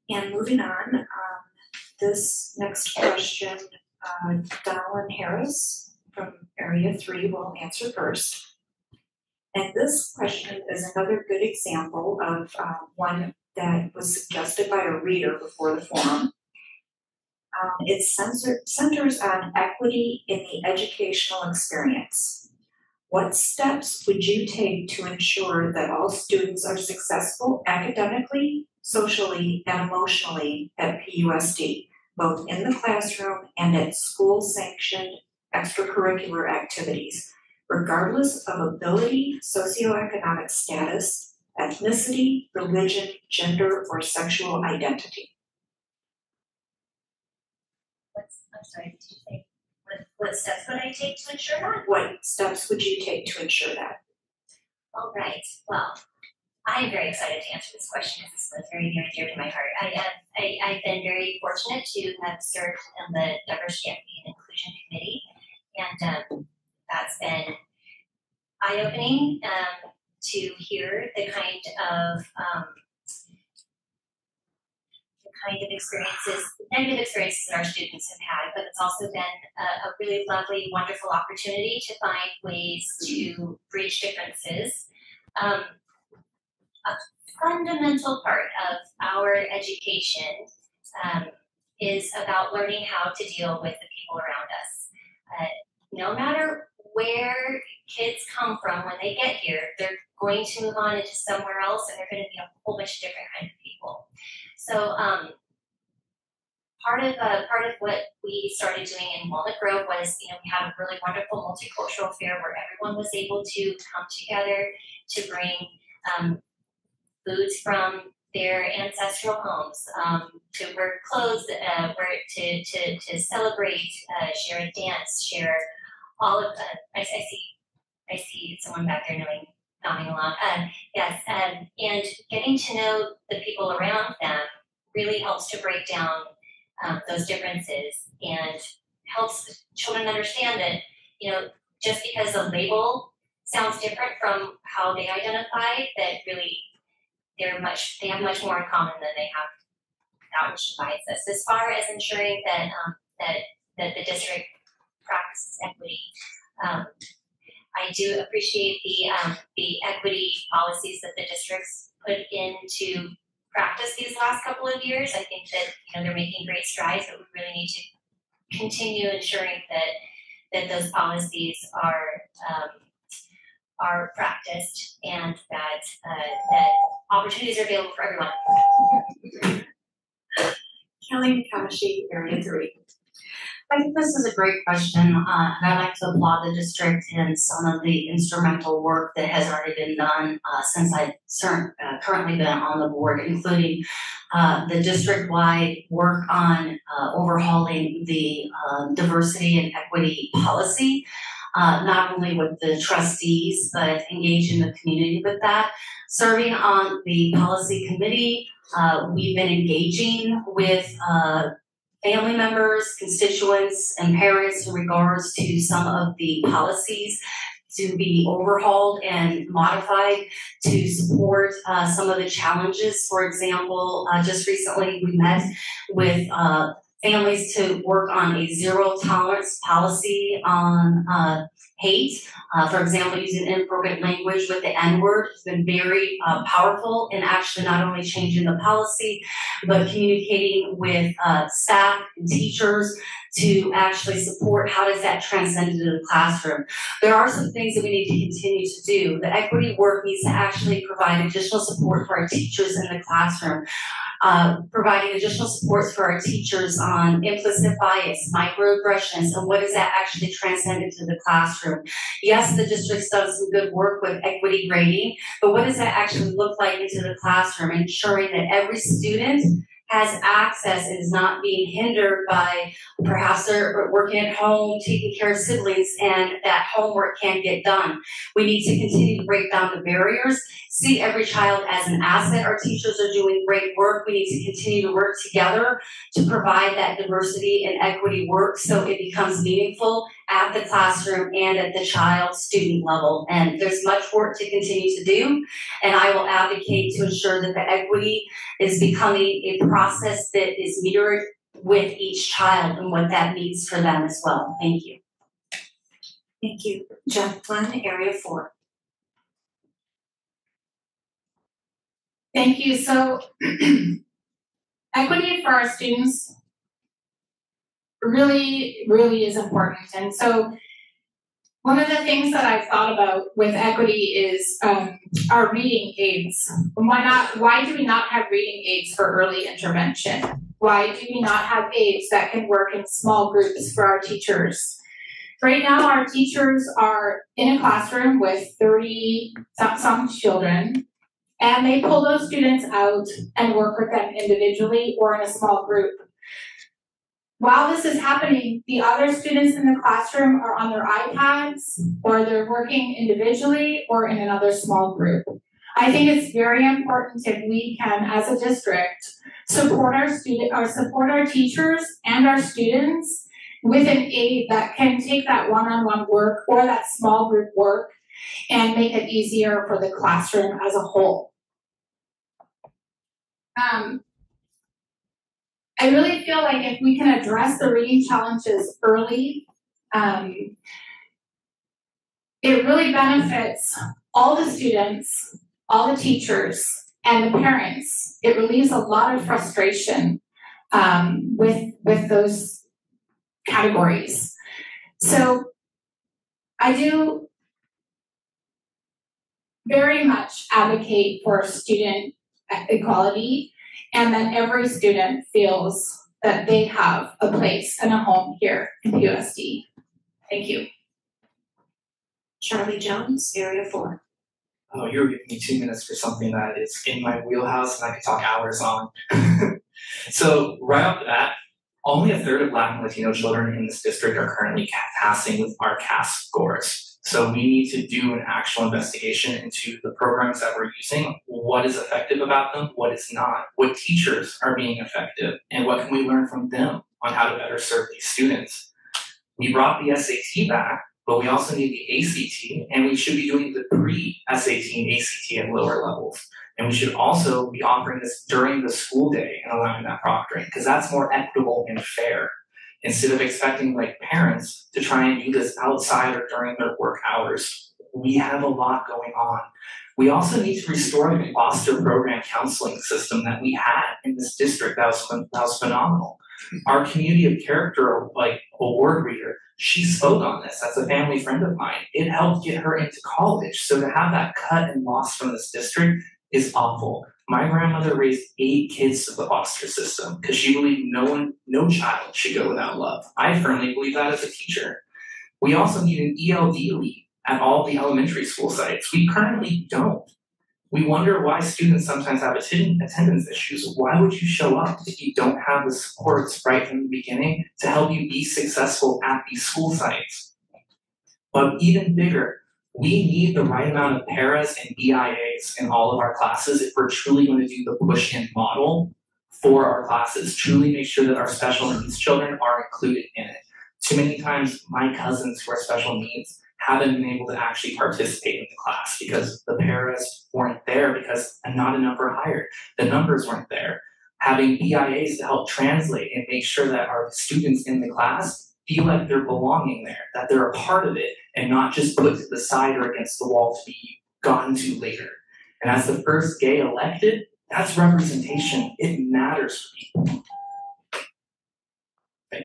And moving on, this next question, Donald Harris from Area 3 will answer first. And this question is another good example of one that was suggested by a reader before the forum. It centers on equity in the educational experience. What steps would you take to ensure that all students are successful academically, socially, and emotionally at PUSD, both in the classroom and at school-sanctioned extracurricular activities, regardless of ability, socioeconomic status, ethnicity, religion, gender, or sexual identity? I'm sorry, did you say? What steps would I take to ensure that? What steps would you take to ensure that? All right, well, I am very excited to answer this question because this was very near and dear to my heart. I've been very fortunate to have served in the Diversity, Equity, and Inclusion Committee, and that's been eye-opening to hear the kind of experiences, negative experiences that our students have had, but it's also been a really lovely, wonderful opportunity to find ways to bridge differences. A fundamental part of our education is about learning how to deal with the people around us. No matter where kids come from when they get here, they're going to move on into somewhere else, and they're going to meet a whole bunch of different kinds of people. So part of what we started doing in Walnut Grove was, we had a really wonderful multicultural fair where everyone was able to come together to bring foods from their ancestral homes, to wear clothes, to celebrate, share a dance, share all of that. I see someone back there nodding along. Yes, and getting to know the people around them really helps to break down those differences and helps children understand that, just because a label sounds different from how they identify, that really they have much more in common than they have that which divides us. As far as ensuring that that the district practices equity, I do appreciate the equity policies that the districts put into practice these last couple of years. I think that they're making great strides, but we really need to continue ensuring that those policies are practiced and that opportunities are available for everyone. Kelly Kamashi, Area 3. I think this is a great question, and I'd like to applaud the district in some of the instrumental work that has already been done since I've currently been on the board, including the district-wide work on overhauling the diversity and equity policy, not only with the trustees, but engaging the community with that. Serving on the policy committee, we've been engaging with family members, constituents, and parents in regards to some of the policies to be overhauled and modified to support some of the challenges. For example, just recently we met with families to work on a zero tolerance policy on hate. For example, using inappropriate language with the N-word has been very powerful in actually not only changing the policy, but communicating with staff and teachers to actually support how does that transcend into the classroom. There are some things that we need to continue to do. The equity work needs to actually provide additional support for our teachers in the classroom. Providing additional supports for our teachers on implicit bias, microaggressions, and what does that actually transcend into the classroom. Yes, the district's done some good work with equity grading, but what does that actually look like into the classroom, ensuring that every student has access and is not being hindered by perhaps they're working at home, taking care of siblings, and that homework can't get done. We need to continue to break down the barriers, see every child as an asset. Our teachers are doing great work. We need to continue to work together to provide that diversity and equity work so it becomes meaningful at the classroom and at the child student level. And there's much work to continue to do, and I will advocate to ensure that the equity is becoming a process that is mirrored with each child and what that means for them as well. Thank you. Thank you. Jacqueline, Area 4. Thank you. So equity for our students really is important. And so one of the things that I've thought about with equity is our reading aids. Why do we not have reading aids for early intervention? Why do we not have aids that can work in small groups for our teachers? Right now, our teachers are in a classroom with 30 some children, and they pull those students out and work with them individually or in a small group. While this is happening, the other students in the classroom are on their iPads, or they're working individually or in another small group. I think it's very important if we can, as a district, support our teachers and our students with an aid that can take that one-on-one work or that small group work and make it easier for the classroom as a whole. I really feel like if we can address the reading challenges early, it really benefits all the students, all the teachers, and the parents. It relieves a lot of frustration with those categories. So I do very much advocate for student equality, and that every student feels that they have a place and a home here in PUSD. Thank you. Charlie Jones, Area 4. Oh, you were giving me 2 minutes for something that is in my wheelhouse and I could talk hours on. So right off the bat, only a third of Black and Latino children in this district are currently passing with our CAS scores. So we need to do an actual investigation into the programs that we're using, what is effective about them, what is not, what teachers are being effective, and what can we learn from them on how to better serve these students. We brought the SAT back, but we also need the ACT, and we should be doing the pre-SAT and ACT at lower levels. And we should also be offering this during the school day and allowing that proctoring, because that's more equitable and fair. Instead of expecting like parents to try and do this outside or during their work hours, we have a lot going on. We also need to restore the foster program counseling system that we had in this district that was phenomenal. Our community of character like award reader, she spoke on this. That's a family friend of mine. It helped get her into college. So to have that cut and lost from this district is awful. My grandmother raised 8 kids to the foster system because she believed no child should go without love. I firmly believe that as a teacher. We also need an ELD lead at all the elementary school sites. We currently don't. We wonder why students sometimes have attendance issues. Why would you show up if you don't have the supports right from the beginning to help you be successful at these school sites? But even bigger, we need the right amount of paras and BIAs in all of our classes if we're truly going to do the push-in model for our classes, truly make sure that our special needs children are included in it. Too many times, my cousins who are special needs haven't been able to actually participate in the class because the paras weren't there because not enough were hired. The numbers weren't there. Having BIAs to help translate and make sure that our students in the class feel like they're belonging there, that they're a part of it, and not just put to the side or against the wall to be gotten to later. And as the first gay elected, that's representation. It matters for